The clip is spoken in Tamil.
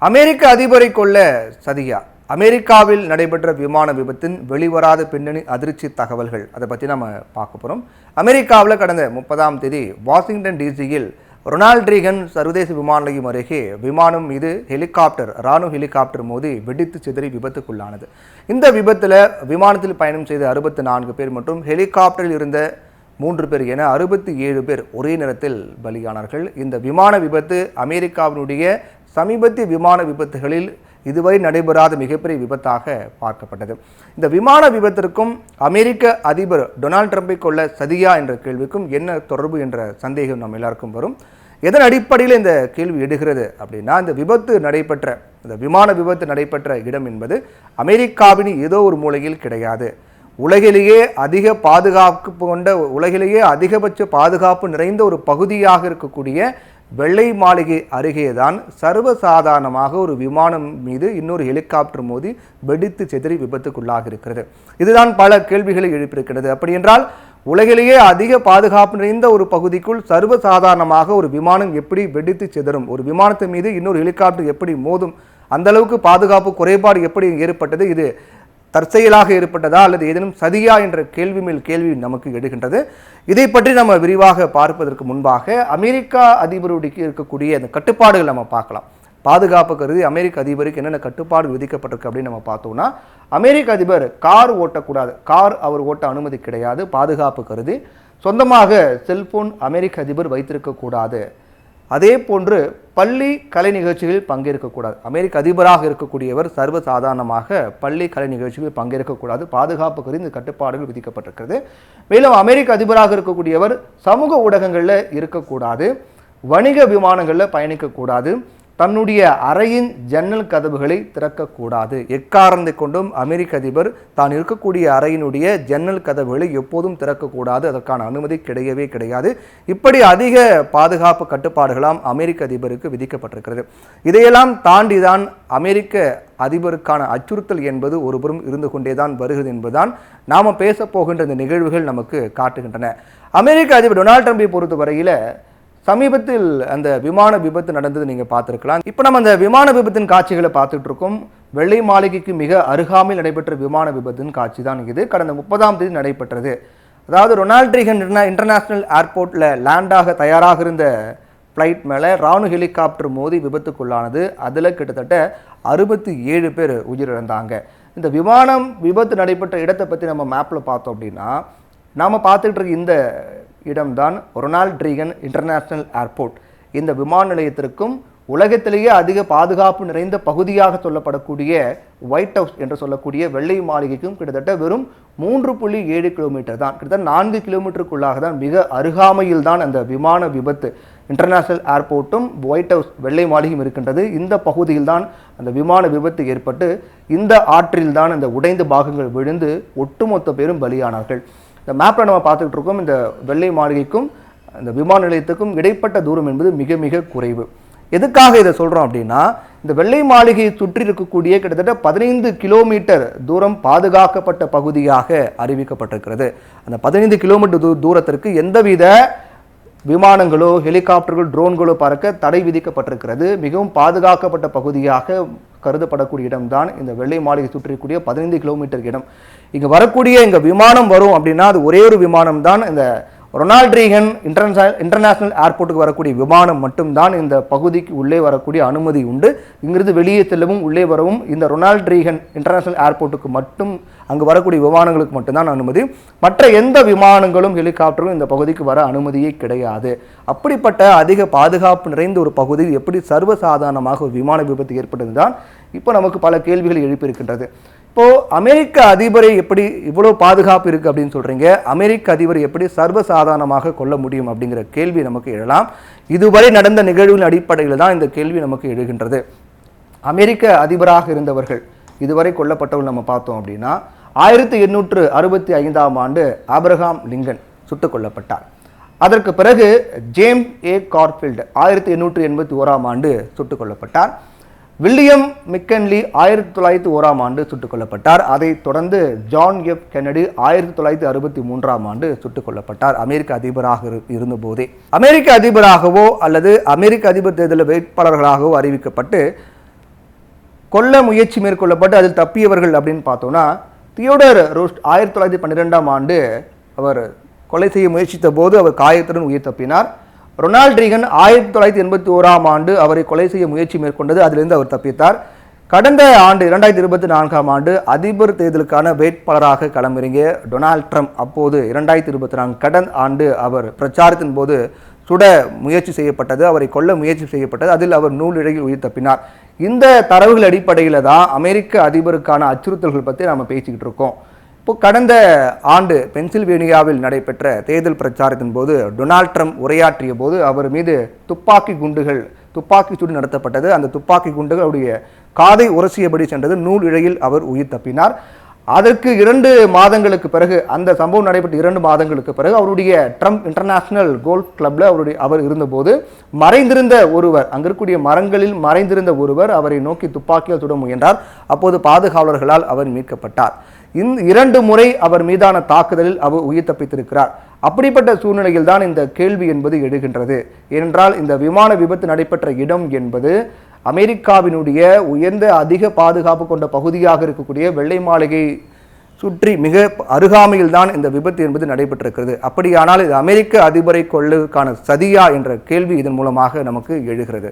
அமெரிக்க அதிபரை கொல்ல சதியா? அமெரிக்காவில் நடைபெற்ற விமான விபத்தின் வெளிவராத பின்னணி அதிர்ச்சி தகவல்கள், அதை பற்றி நம்ம பார்க்க போகிறோம். அமெரிக்காவில் கடந்த 30ஆம் தேதி வாஷிங்டன் டிசியில் ரொனால்ட் ரீகன் சர்வதேச விமான நிலையம் அருகே விமானம் மீது இராணுவ ஹெலிகாப்டர் மோதி வெடித்து சிதறி விபத்துக்குள்ளானது. இந்த விபத்தில் விமானத்தில் பயணம் செய்த 64 பேர் மற்றும் ஹெலிகாப்டரில் இருந்த 3 பேர் என 67 பேர் ஒரே நேரத்தில் பலியானார்கள். இந்த விமான விபத்து அமெரிக்காவினுடைய சமீபத்திய விமான விபத்துகளில் இதுவரை நடைபெறாத மிகப்பெரிய விபத்தாக பார்க்கப்பட்டது. இந்த விமான விபத்திற்கும் அமெரிக்க அதிபர் டொனால்ட் ட்ரம்பை கொல்ல சதியா என்ற கேள்விக்கும் என்ன தொடர்பு என்ற சந்தேகம் நம்ம எல்லாருக்கும் வரும். எதன் அடிப்படையில் இந்த கேள்வி எடுகிறது அப்படின்னா, இந்த விமான விபத்து நடைபெற்ற இடம் என்பது அமெரிக்காவின் ஏதோ ஒரு மூலையில் கிடையாது. உலகிலேயே அதிகபட்ச பாதுகாப்பு நிறைந்த ஒரு பகுதியாக இருக்கக்கூடிய வெள்ளை மாளிகை அருகேதான் சர்வசாதாரணமாக ஒரு விமானம் மீது இன்னொரு ஹெலிகாப்டர் மோதி வெடித்து சிதறி விபத்துக்குள்ளாக இருக்கிறது. இதுதான் பல கேள்விகளை எழுப்பியிருக்கிறது. அப்படி என்றால் உலகிலேயே அதிக பாதுகாப்பு நிறைந்த ஒரு பகுதிக்குள் சர்வசாதாரணமாக ஒரு விமானம் எப்படி வெடித்து சிதறும்? ஒரு விமானத்தின் மீது இன்னொரு ஹெலிகாப்டர் எப்படி மோதும்? அந்த அளவுக்கு பாதுகாப்பு குறைபாடு எப்படி ஏற்பட்டது? இது தற்செயலாக ஏற்பட்டதா அல்லது ஏதேனும் சதியா என்ற கேள்வி மேல் கேள்வி நமக்கு எடுக்கின்றது. இதை பற்றி நம்ம விரிவாக பார்ப்பதற்கு முன்பாக அமெரிக்கா அதிபருக்கு இருக்கக்கூடிய அந்த கட்டுப்பாடுகள் நம்ம பார்க்கலாம். பாதுகாப்பு கருதி அமெரிக்க அதிபருக்கு என்னென்ன கட்டுப்பாடு விதிக்கப்பட்டிருக்கு அப்படின்னு நம்ம பார்த்தோம்னா, அமெரிக்க அதிபர் கார் ஓட்டக்கூடாது. கார் அவர் ஓட்ட அனுமதி கிடையாது. பாதுகாப்பு கருதி சொந்தமாக செல்போன் அமெரிக்க அதிபர் வைத்திருக்கக்கூடாது. அதே போன்று பள்ளி கலை நிகழ்ச்சிகளில் பங்கேற்கக்கூடாது. அமெரிக்க அதிபராக இருக்கக்கூடியவர் சர்வசாதாரணமாக பள்ளி கலை நிகழ்ச்சிகளில் பங்கேற்கக்கூடாது. பாதுகாப்பு கருதி இந்த கட்டுப்பாடுகள் விதிக்கப்பட்டிருக்கிறது. மேலும் அமெரிக்க அதிபராக இருக்கக்கூடியவர் சமூக ஊடகங்களில் இருக்கக்கூடாது. வணிக விமானங்களில் பயணிக்கக்கூடாது. தன்னுடைய அறையின் ஜன்னல் கதவுகளை திறக்கக்கூடாது. எக்காரணத்தை கொண்டும் அமெரிக்க அதிபர் தான் இருக்கக்கூடிய அறையினுடைய ஜன்னல் கதவுகளை எப்போதும் திறக்கக்கூடாது. அதற்கான அனுமதி கிடையாது. இப்படி அதிக பாதுகாப்பு கட்டுப்பாடுகளாம் அமெரிக்க அதிபருக்கு விதிக்கப்பட்டிருக்கிறது. இதையெல்லாம் தாண்டிதான் அமெரிக்க அதிபருக்கான அச்சுறுத்தல் என்பது ஒருபுறம் இருந்து கொண்டேதான் வருகிறது என்பதுதான் நாம் பேச போகின்ற இந்த நிகழ்வுகள் நமக்கு காட்டுகின்றன. அமெரிக்க அதிபர் டொனால்ட் ட்ரம்பை பொறுத்த வரையில் சமீபத்தில் அந்த விமான விபத்து நடந்தது நீங்கள் பார்த்துருக்கலாம். இப்போ நம்ம அந்த விமான விபத்தின் காட்சிகளை பார்த்துட்டு இருக்கோம். வெள்ளை மாளிகைக்கு மிக அருகாமையில் நடைபெற்ற விமான விபத்தின் காட்சி தான் இது. கடந்த 30ஆம் தேதி நடைபெற்றது. அதாவது ரொனால்ட் ரீகன் இன்டர்நேஷனல் ஏர்போர்ட்டில் லேண்டாக தயாராக இருந்த ஃப்ளைட் மேலே இராணுவ ஹெலிகாப்டர் மோதி விபத்துக்குள்ளானது. அதில் கிட்டத்தட்ட 67 பேர் உயிரிழந்தாங்க. இந்த விமானம் விபத்து நடைபெற்ற இடத்தை பற்றி நம்ம மேப்பில் பார்த்தோம் அப்படின்னா, நாம் பார்த்துட்டு இருக்க இந்த இடம்தான் ரொனால்ட் ரீகன் இன்டர்நேஷனல் ஏர்போர்ட். இந்த விமான நிலையத்திற்கும் உலகத்திலேயே அதிக பாதுகாப்பு நிறைந்த பகுதியாக சொல்லப்படக்கூடிய ஒயிட் ஹவுஸ் என்று சொல்லக்கூடிய வெள்ளை மாளிகைக்கும் கிட்டத்தட்ட வெறும் 3.7 கிலோமீட்டர் தான். கிட்டத்தட்ட 4 கிலோமீட்டருக்குள்ளாக தான், மிக அருகாமையில் தான் அந்த விமான விபத்து இன்டர்நேஷனல் ஏர்போர்ட்டும் ஒயிட் ஹவுஸ் வெள்ளை மாளிகையும் இருக்கின்றது. இந்த பகுதியில் தான் அந்த விமான விபத்து ஏற்பட்டு இந்த ஆற்றில் தான் அந்த உடைந்த பாகங்கள் விழுந்து ஒட்டுமொத்த பேரும் பலியானார்கள். இந்த மேப்பில் நம்ம பார்த்துக்கிட்டு இருக்கோம். இந்த வெள்ளை மாளிகைக்கும் இந்த விமான நிலையத்துக்கும் இடைப்பட்ட தூரம் என்பது மிக மிக குறைவு. எதுக்காக இதை சொல்கிறோம் அப்படின்னா, இந்த வெள்ளை மாளிகையை சுற்றி இருக்கக்கூடிய கிட்டத்தட்ட 15 கிலோமீட்டர் தூரம் பாதுகாக்கப்பட்ட பகுதியாக அறிவிக்கப்பட்டிருக்கிறது. அந்த 15 கிலோமீட்டர் தூரத்திற்கு எந்தவித விமானங்களோ ஹெலிகாப்டர்களோ ட்ரோன்களோ பறக்க தடை விதிக்கப்பட்டிருக்கிறது. மிகவும் பாதுகாக்கப்பட்ட பகுதியாக கருதப்படக்கூடிய இடம்தான் இந்த வெள்ளை மாளிகை சுற்றிக்கூடிய 15 கிலோமீட்டர் இடம். இங்கே வரக்கூடிய இங்கே விமானம் வரும் அப்படின்னா அது ஒரே ஒரு விமானம் தான். இந்த ரொனால்ட் ரீகன் இன்டர்நேஷனல் ஏர்போர்ட்டுக்கு வரக்கூடிய விமானம் மட்டும்தான் இந்த பகுதிக்கு உள்ளே வரக்கூடிய அனுமதி உண்டு. இங்கிருந்து வெளியே செல்லவும் உள்ளே வரவும் இந்த ரொனால்ட் ரீகன் இன்டர்நேஷனல் ஏர்போர்ட்டுக்கு மட்டும், அங்கு வரக்கூடிய விமானங்களுக்கு மட்டும்தான் அனுமதி. மற்ற எந்த விமானங்களும் ஹெலிகாப்டரும் இந்த பகுதிக்கு வர அனுமதியே கிடையாது. அப்படிப்பட்ட அதிக பாதுகாப்பு நிறைந்த ஒரு பகுதியில் எப்படி சர்வசாதாரணமாக ஒரு விமான விபத்து ஏற்பட்டது தான் இப்போ நமக்கு பல கேள்விகளை எழுப்பியிருக்கின்றது. இப்போது அமெரிக்க அதிபரை எப்படி இவ்வளோ பாதுகாப்பு இருக்குது அப்படின்னு சொல்கிறீங்க, அமெரிக்க அதிபரை எப்படி சர்வசாதாரணமாக கொள்ள முடியும் அப்படிங்கிற கேள்வி நமக்கு எழலாம். இதுவரை நடந்த நிகழ்வுகளின் அடிப்படையில் தான் இந்த கேள்வி நமக்கு எழுகின்றது. அமெரிக்க அதிபராக இருந்தவர்கள் இதுவரை கொல்லப்பட்டவர்கள் நம்ம பார்த்தோம் அப்படின்னா, 1865ஆம் ஆண்டு ஆபிரகாம் லிங்கன் சுட்டுக் கொல்லப்பட்டார். அதற்கு பிறகு ஜேம்ஸ் ஏ கார்ஃபீல்டு 1881ஆம் ஆண்டு சுட்டுக் கொல்லப்பட்டார். வில்லியம் மெக்கன்லி 1901ஆம் ஆண்டு சுட்டுக் கொல்லப்பட்டார். அதைத் தொடர்ந்து ஜான் எஃப் கென்னடி 1963ஆம் ஆண்டு சுட்டுக் கொல்லப்பட்டார். அமெரிக்க அதிபராக இருந்தபோதே அமெரிக்க அதிபராகவோ அல்லது அமெரிக்க அதிபர் தேர்தலில் வேட்பாளர்களாகவோ அறிவிக்கப்பட்டு கொல்ல முயற்சி மேற்கொள்ளப்பட்டு அதில் தப்பியவர்கள் அப்படின்னு பார்த்தோம்னா, தியோடர் ரூஸ்ட் 1912ஆம் ஆண்டு அவர் கொலை செய்ய முயற்சித்த போது அவர் காயத்துடன் உயிர் தப்பினார். ரொனால்ட் ரீகன் 1981ஆம் ஆண்டு அவரை கொலை செய்ய முயற்சி மேற்கொண்டது, அதிலிருந்து அவர் தப்பித்தார். கடந்த ஆண்டு 2024ஆம் ஆண்டு அதிபர் தேர்தலுக்கான வேட்பாளராக களமிறங்கிய டொனால்ட் ட்ரம்ப் அப்போது 2024 கடந்த ஆண்டு அவர் பிரச்சாரத்தின் போது சுட முயற்சி செய்யப்பட்டது, அவரை கொல்ல முயற்சி செய்யப்பட்டது, அதில் அவர் நூலிழையில் உயிர் தப்பினார். இந்த தரவுகள் அடிப்படையில் தான் அமெரிக்க அதிபருக்கான அச்சுறுத்தல்கள் பற்றி நாம் பேசிக்கிட்டு இருக்கோம். இப்போ கடந்த ஆண்டு பென்சில்வேனியாவில் நடைபெற்ற தேர்தல் பிரச்சாரத்தின் போது டொனால்ட் ட்ரம்ப் உரையாற்றிய போது அவர் மீது துப்பாக்கி சூடு நடத்தப்பட்டது. அந்த துப்பாக்கி குண்டுகள் அவருடைய காதை உரசியபடி சென்றது, நூல் இழையில் அவர் உயிர் தப்பினார். அதற்கு 2 மாதங்களுக்கு பிறகு, அந்த சம்பவம் நடைபெற்ற 2 மாதங்களுக்கு பிறகு அவருடைய ட்ரம்ப் இன்டர்நேஷனல் கோல்ஃப் கிளப்ல அவர் இருந்தபோது மறைந்திருந்த ஒருவர், அங்க இருக்கக்கூடிய மரங்களில் மறைந்திருந்த ஒருவர் அவரை நோக்கி துப்பாக்கியால் சுட முயன்றார். அப்போது பாதுகாவலர்களால் அவர் மீட்கப்பட்டார். 2 முறை அவர் மீதான தாக்குதலில் அவர் உயிர் தப்பித்திருக்கிறார். அப்படிப்பட்ட சூழ்நிலையில் தான் இந்த கேள்வி என்பது எழுகின்றது. ஏனென்றால் இந்த விமான விபத்து நடைபெற்ற இடம் என்பது அமெரிக்காவினுடைய உயர்ந்த அதிக பாதுகாப்பு கொண்ட பகுதியாக இருக்கக்கூடிய வெள்ளை மாளிகை சுற்றி மிக அருகாமையில் தான் இந்த விபத்து என்பது நடைபெற்றிருக்கிறது. அப்படியானால் இது அமெரிக்க அதிபரை கொள்ளுவதற்கான சதியா என்ற கேள்வி இதன் மூலமாக நமக்கு எழுகிறது.